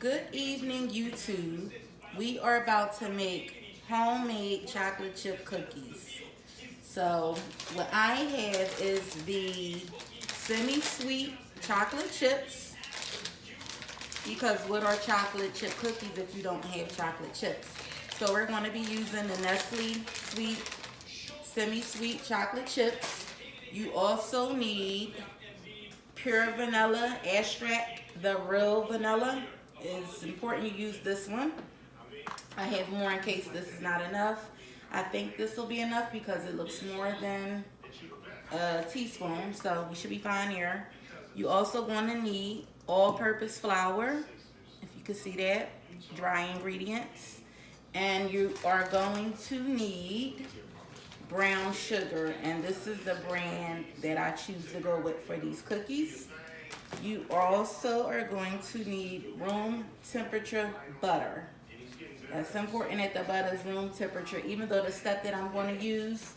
Good evening, YouTube. We are about to make homemade chocolate chip cookies. So, what I have is the semi-sweet chocolate chips, because what are chocolate chip cookies if you don't have chocolate chips? So, we're going to be using the Nestle Sweet semi-sweet chocolate chips. You also need pure vanilla extract, the real vanilla. It's important you use this one. I have more in case this is not enough. I think this will be enough because it looks more than a teaspoon, so we should be fine here. You also going to need all-purpose flour, if you can see that, dry ingredients. And you are going to need brown sugar, and this is the brand that I choose to go with for these cookies. You also are going to need room temperature butter. That's important that the butter is room temperature. Even though the stuff that I'm going to use,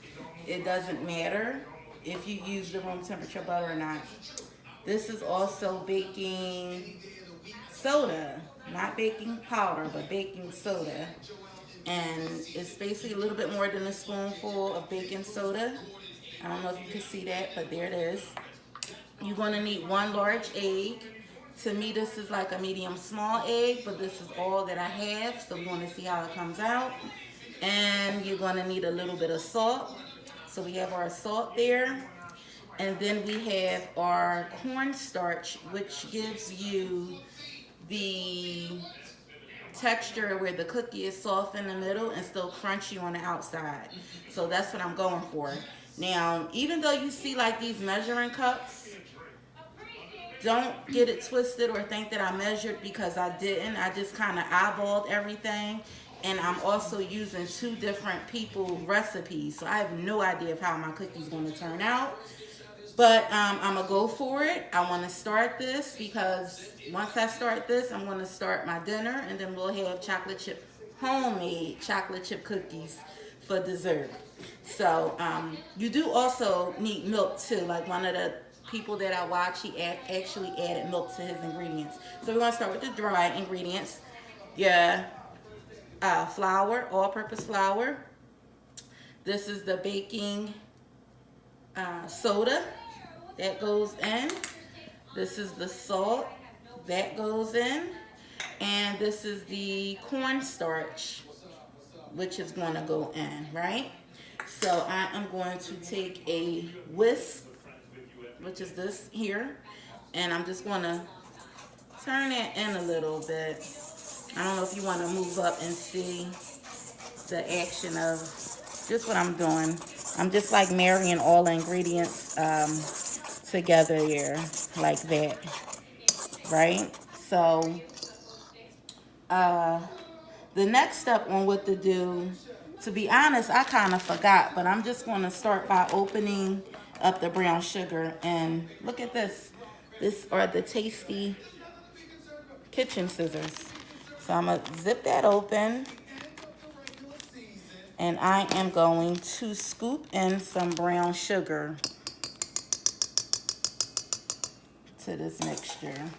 it doesn't matter if you use the room temperature butter or not. This is also baking soda, not baking powder, but baking soda. And it's basically a little bit more than a spoonful of baking soda. I don't know if you can see that, but there it is. You're going to need one large egg. To me, this is like a medium small egg, but this is all that I have, so we're going to see how it comes out. And you're going to need a little bit of salt. So we have our salt there. And then we have our cornstarch, which gives you the texture where the cookie is soft in the middle and still crunchy on the outside. So that's what I'm going for. Now, even though you see like these measuring cups, don't get it twisted or think that I measured, because I didn't. I just kind of eyeballed everything. And I'm also using two different people recipes. So I have no idea of how my cookie's going to turn out. But I'm going to go for it. I want to start this because once I start this, I'm going to start my dinner. And then we'll have homemade chocolate chip cookies for dessert. So you do also need milk too. Like one of the people that I watch, he actually added milk to his ingredients. So we're going to start with the dry ingredients. Yeah, flour, all-purpose flour. This is the baking soda that goes in. This is the salt that goes in. And this is the cornstarch, which is going to go in, right? So I am going to take a whisk, which is this here, and I'm just going to turn it in a little bit. I don't know if you want to move up and see the action of just what I'm doing. I'm just like marrying all the ingredients together here, like that, right? So the next step on what to do, to be honest, I kind of forgot, but I'm just going to start by opening up the brown sugar. And look at this. This are the tasty kitchen scissors. So I'm going to zip that open. And I am going to scoop in some brown sugar to this mixture.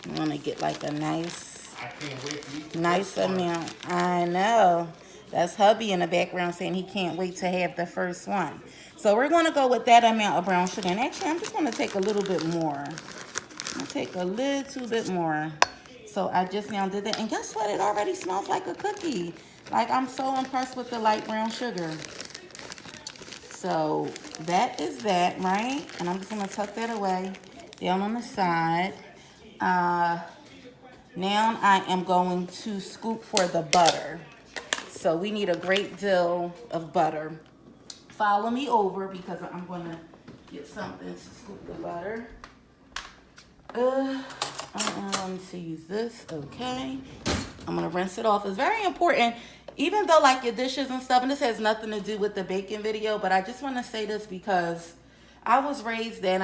I'm gonna get like a nice amount. I know. That's hubby in the background saying he can't wait to have the first one. So we're gonna go with that amount of brown sugar. And actually, I'm just gonna take a little bit more. I'll take a little bit more. So I just now did that. And guess what? It already smells like a cookie. Like, I'm so impressed with the light brown sugar. So that is that, right? And I'm just gonna tuck that away down on the side. Now I am going to scoop for the butter. So we need a great deal of butter. Follow me over because I'm going to get something to scoop the butter. I'm going to use this. Okay. I'm going to rinse it off. It's very important, even though like your dishes and stuff, and this has nothing to do with the baking video, but I just want to say this because I was raised that,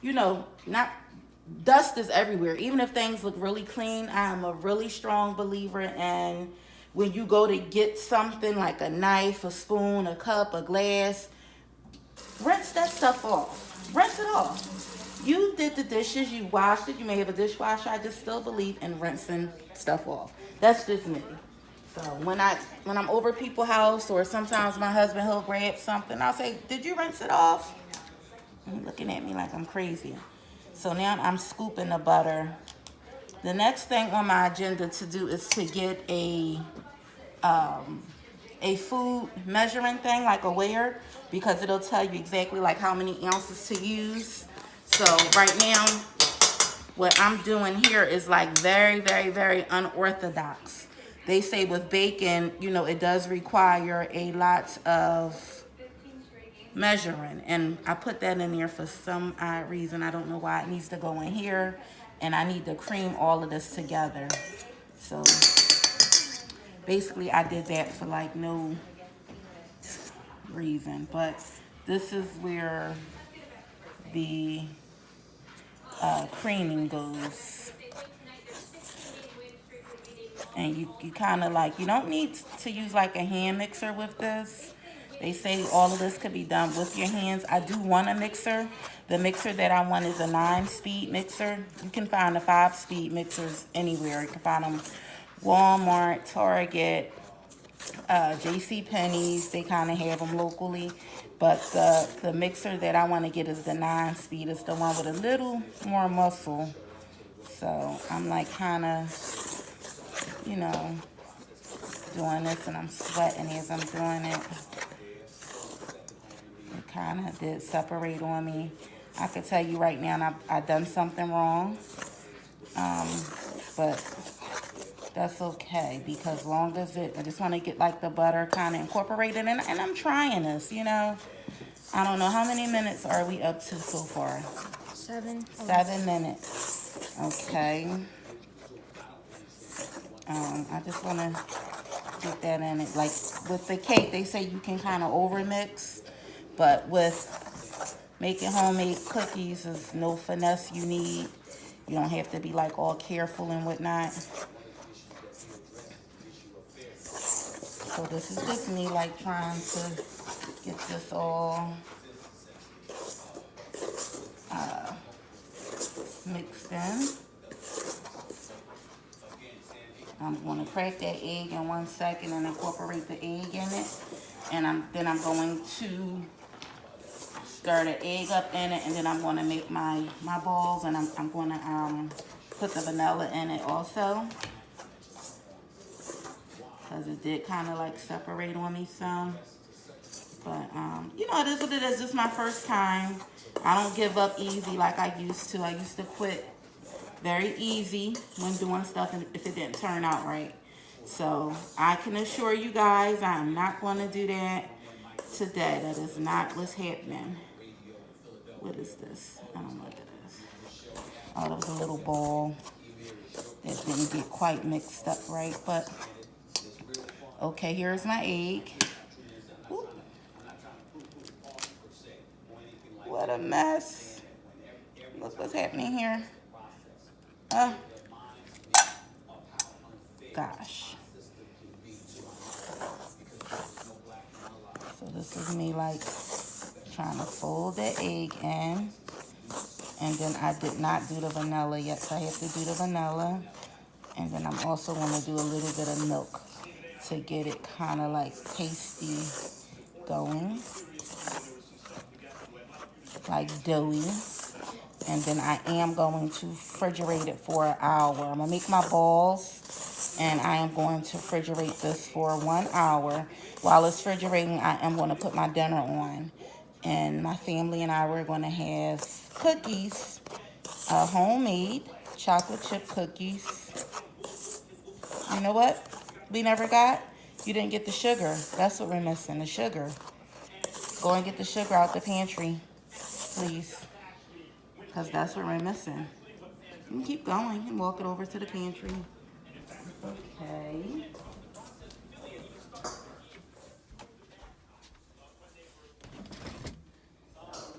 you know, not dust is everywhere. Even if things look really clean, I am a really strong believer in when you go to get something like a knife, a spoon, a cup, a glass, rinse that stuff off. Rinse it off. You did the dishes, you washed it, you may have a dishwasher. I just still believe in rinsing stuff off. That's just me. So when I'm over people's house, or sometimes my husband, he'll grab something, I'll say, "Did you rinse it off?" And he's looking at me like I'm crazy. So now I'm scooping the butter. The next thing on my agenda to do is to get a food measuring thing, like a weigher, because it'll tell you exactly like how many ounces to use. So right now, what I'm doing here is like very, very, very unorthodox. They say with bacon, you know, it does require a lot of measuring, and I put that in there for some odd reason. I don't know why. It needs to go in here, and I need to cream all of this together. So basically I did that for like no reason, but this is where the creaming goes. And you kind of like, you don't need to use like a hand mixer with this. They say all of this could be done with your hands. I do want a mixer. The mixer that I want is a 9-speed mixer. You can find the 5-speed mixers anywhere. You can find them Walmart, Target, JC Penney's. They kind of have them locally. But the mixer that I want to get is the 9-speed. It's the one with a little more muscle. So I'm like kind of, you know, doing this, and I'm sweating as I'm doing it. It kind of did separate on me. I could tell you right now, I've done something wrong. But that's okay, because long as I just want to get like the butter kind of incorporated, and I'm trying this, you know. I don't know, how many minutes are we up to so far? 7. 7 minutes. Okay. I just want to get that in it. Like with the cake, they say you can kind of over mix, but with making homemade cookies, there's no finesse you need. You don't have to be like all careful and whatnot. So this is just me like trying to get this all mixed in. I'm going to crack that egg in 1 second and incorporate the egg in it. And then I'm going to stir the egg up in it, and then I'm going to make my balls, and I'm going to put the vanilla in it also, because it did kind of like separate on me some. But you know, it is what it is. This is my first time. I don't give up easy like I used to. I used to quit very easy when doing stuff and if it didn't turn out right. So I can assure you guys, I'm not going to do that today. That is not what's happening. What is this? I don't know what it is. Oh, that was a little ball that didn't get quite mixed up right. But okay, here's my egg. Ooh. What a mess. Look what's happening here. Gosh. So this is me like trying to fold the egg in. And then I did not do the vanilla yet, so I have to do the vanilla. And then I'm also going to do a little bit of milk to get it kind of like pasty going. Like doughy. And then I am going to refrigerate it for an hour. I'm going to make my balls, and I am going to refrigerate this for 1 hour. While it's refrigerating, I am going to put my dinner on. And my family and I, we're going to have cookies, homemade chocolate chip cookies. You know what we never got? You didn't get the sugar. That's what we're missing, the sugar. Go and get the sugar out the pantry, please. Because that's what we're missing. You can keep going and walk it over to the pantry. Okay.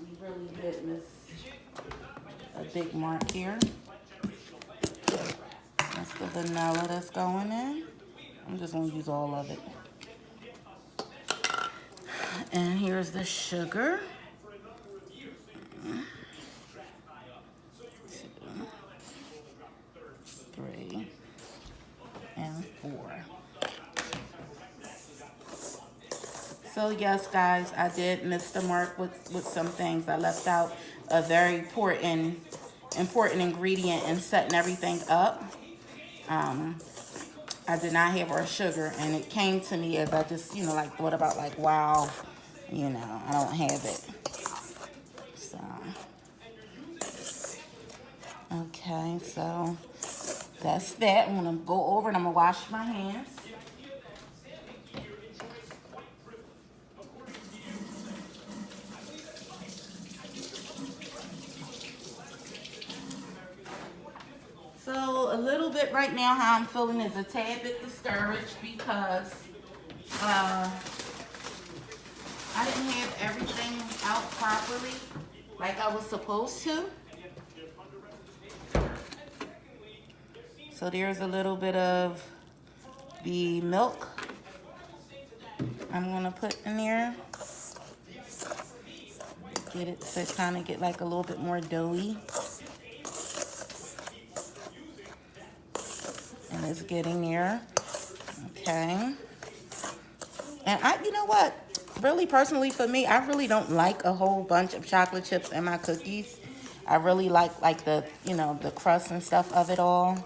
We really did miss a big mark here. That's the vanilla that's going in. I'm just going to use all of it. And here's the sugar. 1, 2, 3, and 4. So yes, guys, I did miss the mark with some things. I left out a very important ingredient in setting everything up. I did not have our sugar, and it came to me as I just, like thought about like, wow, I don't have it. So, okay, so that's that. I'm gonna go over and I'm gonna wash my hands. So a little bit right now, how I'm feeling is a tad bit discouraged because I didn't have everything out properly like I was supposed to. So there's a little bit of the milk I'm gonna put in there. Get it to kind of get like a little bit more doughy. And it's getting there. Okay. And you know what? Really, personally, for me, I really don't like a whole bunch of chocolate chips in my cookies. I really like the, the crust and stuff of it all.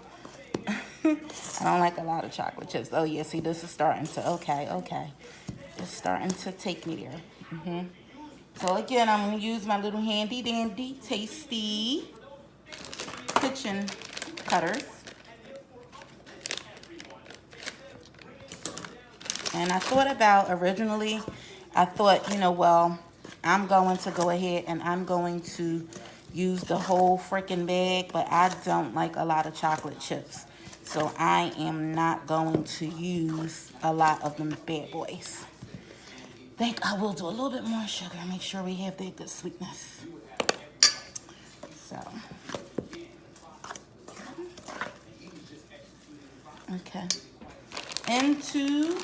I don't like a lot of chocolate chips. Oh, yeah, see, this is starting to, okay. It's starting to take me there. So, again, I'm going to use my little handy-dandy, tasty kitchen cutters. And I thought about, originally, I thought, well, I'm going to go ahead and I'm going to use the whole freaking bag, but I don't like a lot of chocolate chips. So I am not going to use a lot of them bad boys. I think I will do a little bit more sugar, make sure we have that good sweetness. So, okay. Into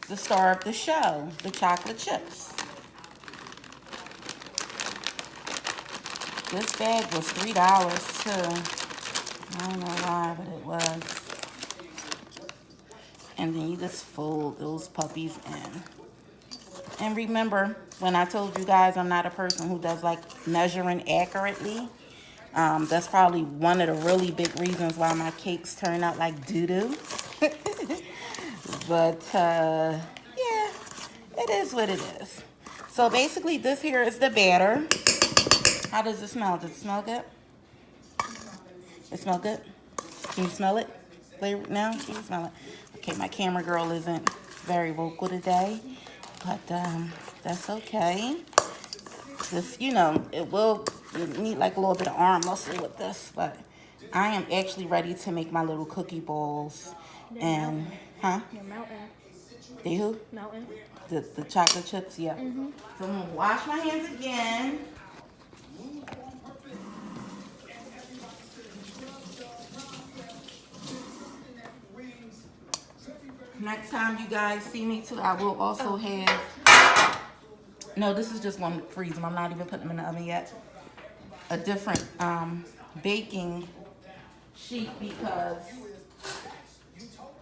the star of the show, the chocolate chips. This bag was $3 too. I don't know why, but it was. And then you just fold those puppies in. And remember, when I told you guys I'm not a person who does like measuring accurately, that's probably one of the really big reasons why my cakes turn out like doo-doo. But, yeah, it is what it is. So basically, this here is the batter. How does it smell? Does it smell good? It smell good? Can you smell it? Now? Can you smell it? Okay, my camera girl isn't very vocal today, but that's okay. This, it will need like a little bit of arm muscle with this, but I am actually ready to make my little cookie balls. And, huh? They're melting. They who? Melting. The chocolate chips, yeah. So I'm gonna wash my hands again. Next time you guys see me too, I will also have, no, this is just one freeze them. I'm not even putting them in the oven yet. A different baking sheet because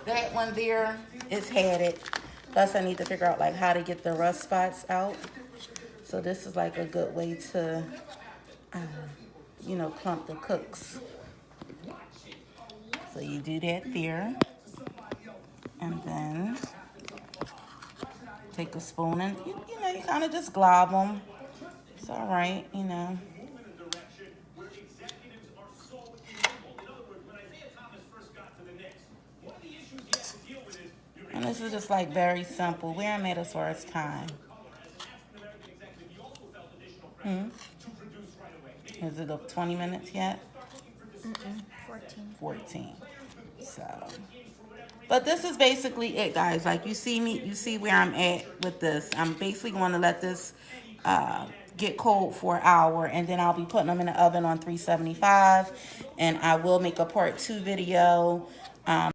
that one there is had it. Plus I need to figure out like how to get the rust spots out. So this is like a good way to, clump the cooks. So you do that there. And then take a spoon and, you kind of just glob them. It's all right, And this is just like very simple. Where I'm at as far as time. Is it up 20 minutes yet? 14. So, but this is basically it, guys. Like you see where I'm at with this. I'm basically going to let this get cold for an hour, and then I'll be putting them in the oven on 375, and I will make a part 2 video.